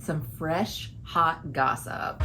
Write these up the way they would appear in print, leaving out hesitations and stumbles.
some fresh, hot gossip.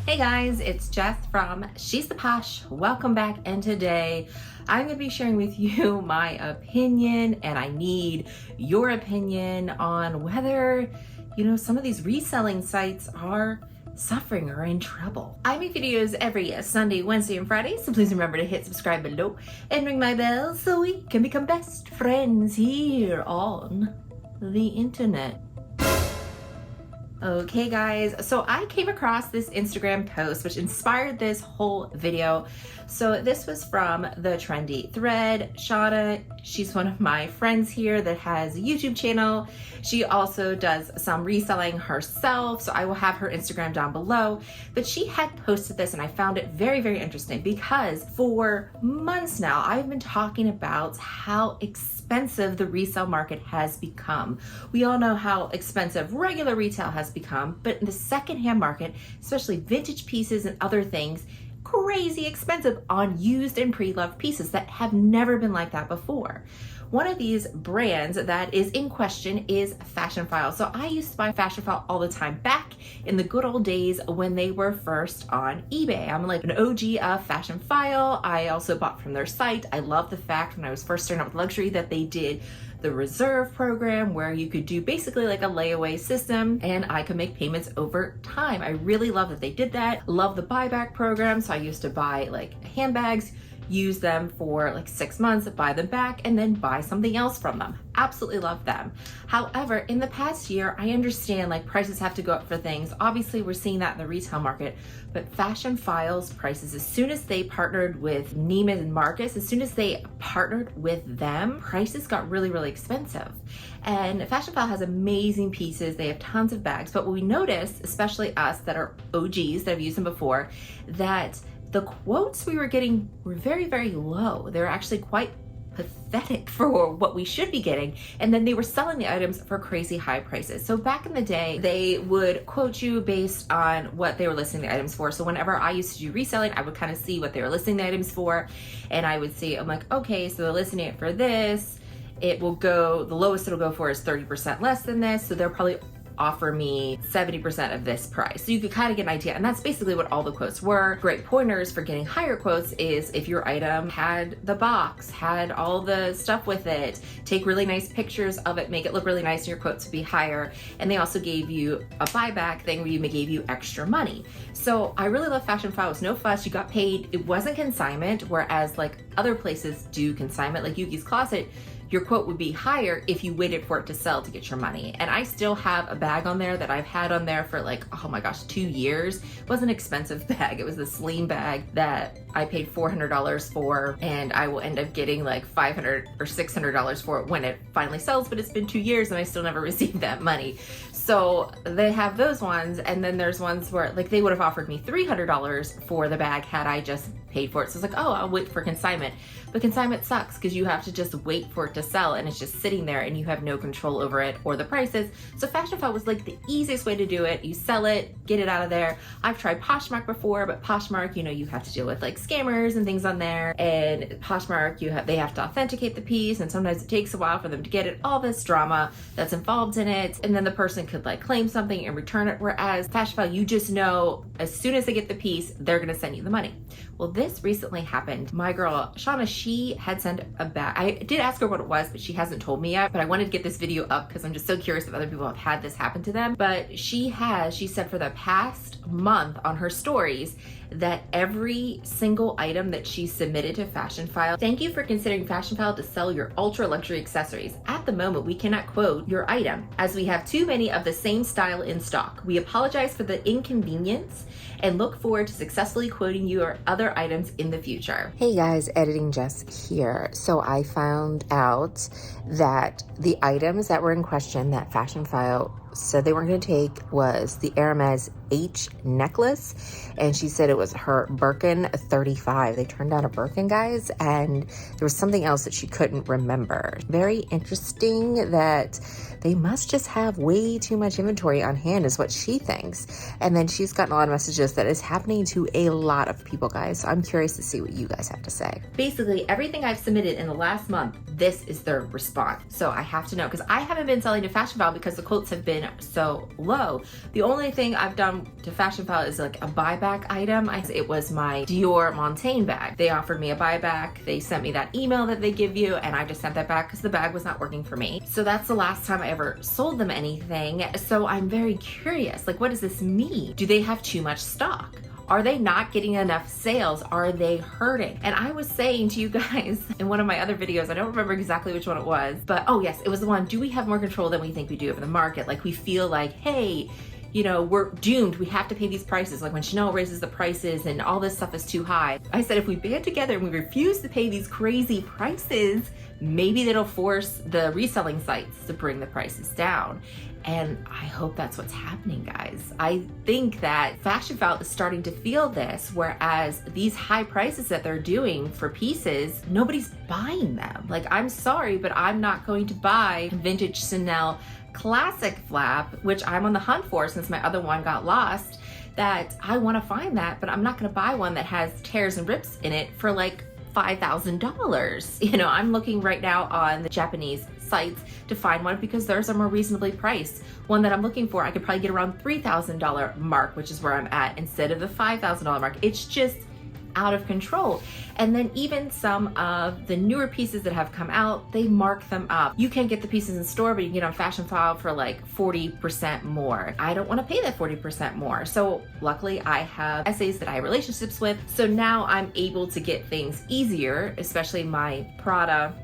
Hey guys, it's Jess from She's the Posh. Welcome back, and today I'm going to be sharing with you my opinion, and I need your opinion on whether, some of these reselling sites are suffering or in trouble. I make videos every Sunday, Wednesday, and Friday, so please remember to hit subscribe below and ring my bell so we can become best friends here on the internet. Okay guys, so I came across this Instagram post which inspired this whole video. So this was from the trendy thread. Shauna, she's one of my friends here that has a YouTube channel. She also does some reselling herself, so I will have her Instagram down below. But she had posted this and I found it very, very interesting because for months now I've been talking about how expensive the resale market has become. We all know how expensive regular retail has become, but in the secondhand market, especially vintage pieces and other things, crazy expensive on used and pre-loved pieces that have never been like that before. One of these brands that is in question is Fashionphile. So I used to buy Fashionphile all the time back in the good old days when they were first on eBay. I'm like an OG of Fashionphile. I also bought from their site. I love the fact when I was first starting out with luxury that they did the reserve program where you could do basically like a layaway system and I could make payments over time. I really love that they did that. Love the buyback program. So I used to buy like handbags, use them for like 6 months, buy them back, and then buy something else from them. Absolutely love them. However, in the past year, I understand like prices have to go up for things. Obviously, we're seeing that in the retail market, but Fashionphile's prices, as soon as they partnered with Neiman and Marcus, as soon as they partnered with them, prices got really, really expensive. And Fashionphile has amazing pieces. They have tons of bags, but what we noticed, especially us that are OGs that have used them before, that the quotes we were getting were very, very low. They're actually quite pathetic for what we should be getting. And then they were selling the items for crazy high prices. So back in the day, they would quote you based on what they were listing the items for. So whenever I used to do reselling, I would kind of see what they were listing the items for. And I would see, I'm like, okay, so they're listing it for this. It will go, the lowest it'll go for is 30% less than this. So they're probably offer me 70% of this price. So you could kind of get an idea. And that's basically what all the quotes were. Great pointers for getting higher quotes is if your item had the box, had all the stuff with it, take really nice pictures of it, make it look really nice, and your quotes would be higher. And they also gave you a buyback thing where you gave you extra money. So I really love Fashionphile. It was no fuss. You got paid. It wasn't consignment, whereas like other places do consignment, like Yuki's Closet, your quote would be higher if you waited for it to sell to get your money. And I still have a bag on there that I've had on there for like, oh my gosh, 2 years. It was an expensive bag. It was the Celine bag that I paid $400 for, and I will end up getting like $500 or $600 for it when it finally sells, but it's been 2 years and I still never received that money. So they have those ones, and then there's ones where like they would have offered me $300 for the bag had I just paid for it. So it's like, oh, I'll wait for consignment. But consignment sucks because you have to just wait for it to sell and it's just sitting there and you have no control over it or the prices. So Fashionphile was like the easiest way to do it. You sell it, get it out of there. I've tried Poshmark before, but Poshmark, you have to deal with like scammers and things on there. And Poshmark, they have to authenticate the piece, and sometimes it takes a while for them to get it, all this drama that's involved in it. And then the person could like claim something and return it. Whereas Fashionphile, you just know as soon as they get the piece, they're gonna send you the money. Well, this recently happened. My girl, Shauna, she had sent a bag. I did ask her what it was, but she hasn't told me yet. But I wanted to get this video up because I'm just so curious if other people have had this happen to them. But she said for the past month on her stories that every single item that she submitted to Fashionphile, thank you for considering Fashionphile to sell your ultra luxury accessories. At the moment, we cannot quote your item as we have too many of the same style in stock. We apologize for the inconvenience and look forward to successfully quoting your other items in the future. Hey guys, Editing Jess here. So I found out that the items that were in question that Fashionphile said they weren't going to take was the Hermes H necklace, and she said it was her Birkin 35. They turned out a Birkin, guys, and there was something else that she couldn't remember. Very interesting that they must just have way too much inventory on hand is what she thinks. And then she's gotten a lot of messages that is happening to a lot of people, guys. So I'm curious to see what you guys have to say. Basically, everything I've submitted in the last month, this is their response. So I have to know, because I haven't been selling to Fashionphile because the quotes have been so low. The only thing I've done to Fashionphile is like a buyback item. It was my Dior Montaigne bag. They offered me a buyback. They sent me that email that they give you, and I just sent that back because the bag was not working for me. So that's the last time I ever sold them anything. So I'm very curious, like, what does this mean? Do they have too much stock? Are they not getting enough sales? Are they hurting? And I was saying to you guys in one of my other videos, I don't remember exactly which one it was, but oh yes, it was the one, do we have more control than we think we do over the market? Like we feel like, hey, you know, we're doomed. We have to pay these prices. Like when Chanel raises the prices and all this stuff is too high. I said, if we band together and we refuse to pay these crazy prices, maybe that'll force the reselling sites to bring the prices down. And I hope that's what's happening, guys. I think that Fashionphile is starting to feel this, whereas these high prices that they're doing for pieces, nobody's buying them. Like, I'm sorry, but I'm not going to buy vintage Chanel classic flap, which I'm on the hunt for since my other one got lost, that I want to find that, but I'm not going to buy one that has tears and rips in it for like $5,000. You know, I'm looking right now on the Japanese sites to find one because theirs are more reasonably priced. One that I'm looking for, I could probably get around $3,000 mark, which is where I'm at, instead of the $5,000 mark. It's just out of control. And then even some of the newer pieces that have come out, they mark them up. You can't get the pieces in store, but you can get on Fashionphile for like 40% more. I don't want to pay that 40% more. So luckily I have essays that I have relationships with. So now I'm able to get things easier, especially my Prada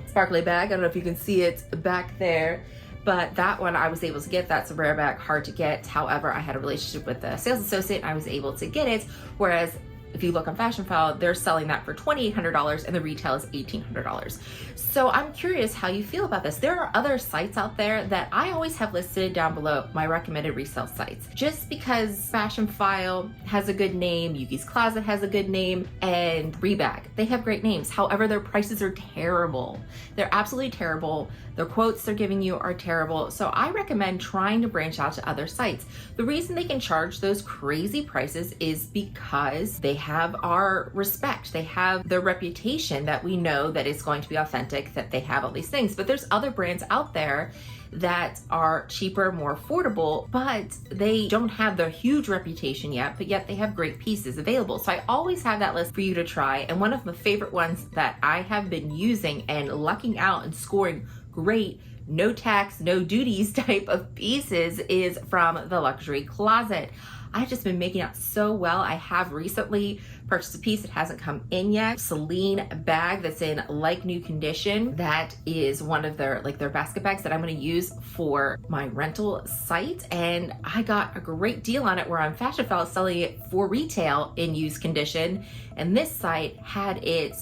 sparkly bag. I don't know if you can see it back there, but that one I was able to get. That's a rare bag, hard to get. However, I had a relationship with the sales associate and I was able to get it. Whereas if you look on Fashionphile, they're selling that for $2,800 and the retail is $1,800. So I'm curious how you feel about this. There are other sites out there that I always have listed down below, my recommended resale sites. Just because Fashionphile has a good name, Yuki's Closet has a good name, and Rebag, they have great names. However, their prices are terrible. They're absolutely terrible. The quotes they're giving you are terrible. So I recommend trying to branch out to other sites. The reason they can charge those crazy prices is because they have our respect. They have their reputation that we know that it's going to be authentic, that they have all these things. But there's other brands out there that are cheaper, more affordable, but they don't have their huge reputation yet, but yet they have great pieces available. So I always have that list for you to try. And one of my favorite ones that I have been using and lucking out and scoring great no tax, no duties type of pieces is from the Luxury Closet. I've just been making out so well. I have recently purchased a piece that hasn't come in yet. Celine bag that's in like new condition. That is one of their basket bags that I'm going to use for my rental site. And I got a great deal on it where on Fashionphile selling it for retail in used condition. And this site had it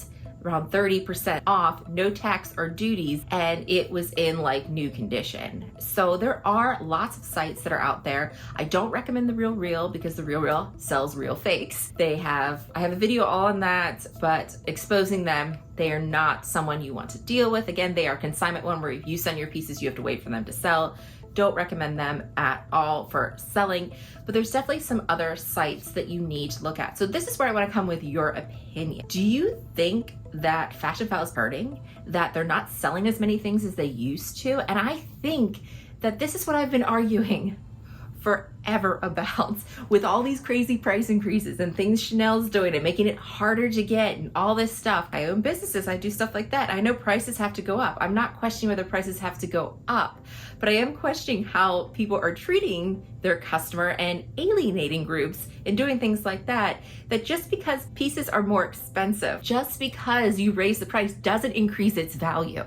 around 30% off, no tax or duties, and it was in like new condition. So there are lots of sites that are out there. I don't recommend the Real because the Real sells real fakes. I have a video on that, but exposing them, they are not someone you want to deal with. Again, they are consignment one where if you send your pieces, you have to wait for them to sell. Don't recommend them at all for selling, but there's definitely some other sites that you need to look at. So this is where I want to come with your opinion. Do you think that Fashionphile is hurting, that they're not selling as many things as they used to? And I think that this is what I've been arguing forever about with all these crazy price increases and things Chanel's doing and making it harder to get and all this stuff. I own businesses, I do stuff like that. I know prices have to go up. I'm not questioning whether prices have to go up, but I am questioning how people are treating their customer and alienating groups and doing things like that, that just because pieces are more expensive, just because you raise the price doesn't increase its value.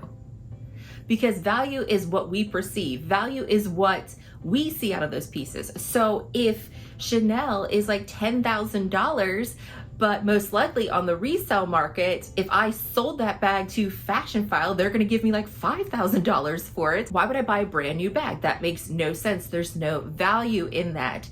Because value is what we perceive. Value is what we see out of those pieces. So if Chanel is like $10,000, but most likely on the resale market, if I sold that bag to Fashionphile, they're gonna give me like $5,000 for it. Why would I buy a brand new bag? That makes no sense. There's no value in that.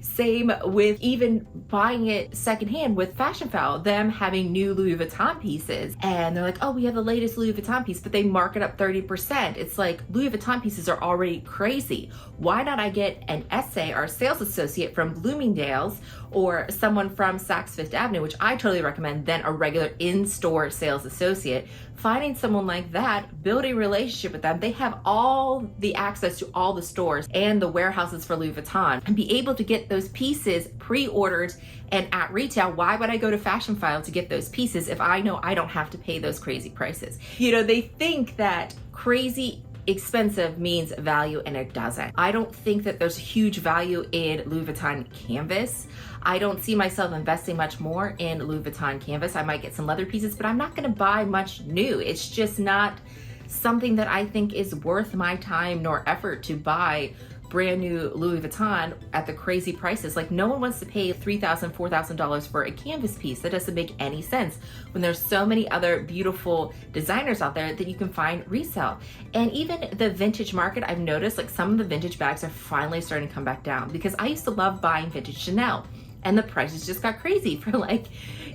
Same with even buying it secondhand with Fashionphile, them having new Louis Vuitton pieces. And they're like, oh, we have the latest Louis Vuitton piece, but they mark it up 30%. It's like Louis Vuitton pieces are already crazy. Why not I get an essay or a sales associate from Bloomingdale's or someone from Saks Fifth Avenue, which I totally recommend, than a regular in-store sales associate. Finding someone like that, building a relationship with them, they have all the access to all the stores and the warehouses for Louis Vuitton, and be able to get those pieces pre-ordered and at retail. Why would I go to Fashionphile to get those pieces if I know I don't have to pay those crazy prices? You know, they think that crazy expensive means value, and it doesn't. I don't think that there's huge value in Louis Vuitton canvas. I don't see myself investing much more in Louis Vuitton canvas. I might get some leather pieces, but I'm not gonna buy much new. It's just not something that I think is worth my time nor effort to buy brand new Louis Vuitton at the crazy prices. Like, no one wants to pay $3,000, $4,000 for a canvas piece. That doesn't make any sense when there's so many other beautiful designers out there that you can find resale. And even the vintage market, I've noticed like some of the vintage bags are finally starting to come back down, because I used to love buying vintage Chanel, and the prices just got crazy for like,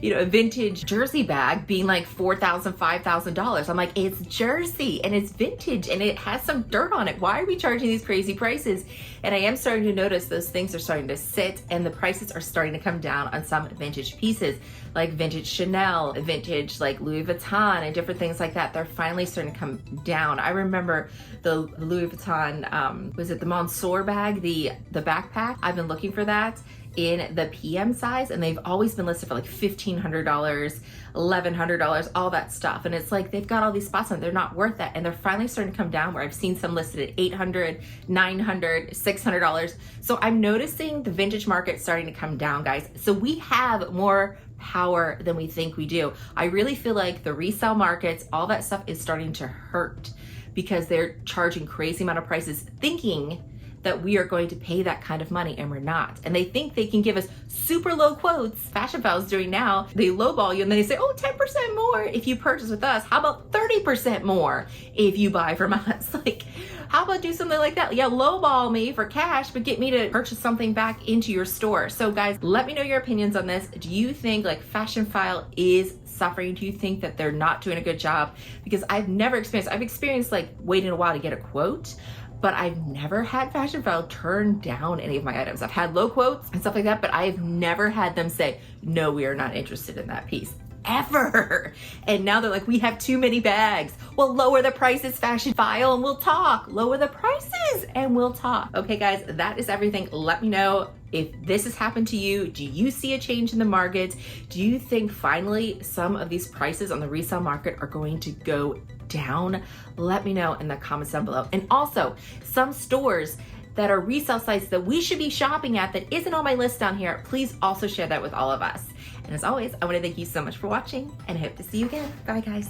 you know, a vintage jersey bag being like $4,000, $5,000. I'm like, it's jersey and it's vintage and it has some dirt on it. Why are we charging these crazy prices? And I am starting to notice those things are starting to sit, and the prices are starting to come down on some vintage pieces, like vintage Chanel, vintage like Louis Vuitton, and different things like that. They're finally starting to come down. I remember the Louis Vuitton, was it the Monsieur bag, the backpack? I've been looking for that in the PM size, and they've always been listed for like $1,500, $1,100, all that stuff. And it's like, they've got all these spots on it, they're not worth that. And they're finally starting to come down, where I've seen some listed at $800, $900, $600. So I'm noticing the vintage market starting to come down, guys. So we have more power than we think we do. I really feel like the resale markets, all that stuff is starting to hurt, because they're charging crazy amount of prices, thinking that we are going to pay that kind of money, and we're not. And they think they can give us super low quotes. Fashionphile is doing now. They lowball you and then they say, oh, 10% more if you purchase with us. How about 30% more if you buy from us? Like, how about do something like that? Yeah, lowball me for cash, but get me to purchase something back into your store. So guys, let me know your opinions on this. Do you think like Fashionphile is suffering? Do you think that they're not doing a good job? Because I've experienced like waiting a while to get a quote, but I've never had Fashionphile turn down any of my items. I've had low quotes and stuff like that, but I've never had them say, no, we are not interested in that piece, ever. And now they're like, we have too many bags. Well, lower the prices, Fashionphile, and we'll talk. Lower the prices and we'll talk. Okay, guys, that is everything. Let me know if this has happened to you. Do you see a change in the market? Do you think finally some of these prices on the resale market are going to go down? Let me know in the comments down below. And also, some stores that are resale sites that we should be shopping at that isn't on my list down here, please also share that with all of us. And as always, I want to thank you so much for watching, and I hope to see you again. Bye, guys.